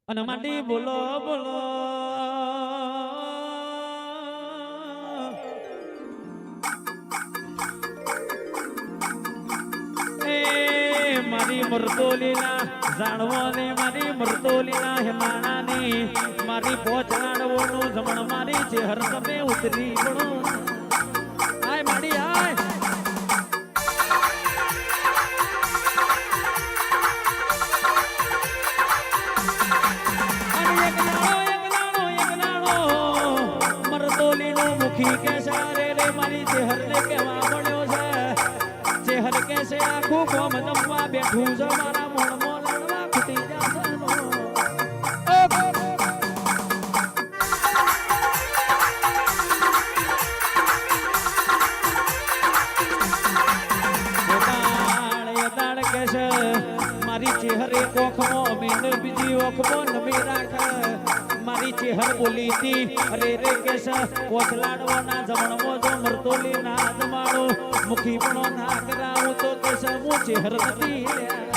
અને માટી બોલો બોલો એ મારી મરતોલીના જાણવોને મારી મરતોલીના હેમાણાની મારી પોચલાડવોનું જમણ મારી ચહેર તમે ઉતરી પડો આય માડી આય मुखी कैसा रे रे मारी चेहर ने केवा बन्यो छे चेहर कैसे आखो कोम नमवा बैठू छ मारा मोण मोलवा फूटी जासे नो दाड़ कैसे मारी चेहरे कोखमो मीन बीजी ओखमो नमी राख मारी चेहर बोली थी अरे रे केस पोचलाडो ना जमणमो जो मरतोली ना जमाड़ो मुखी पणो ना करावो तो केस मु चेहर नथी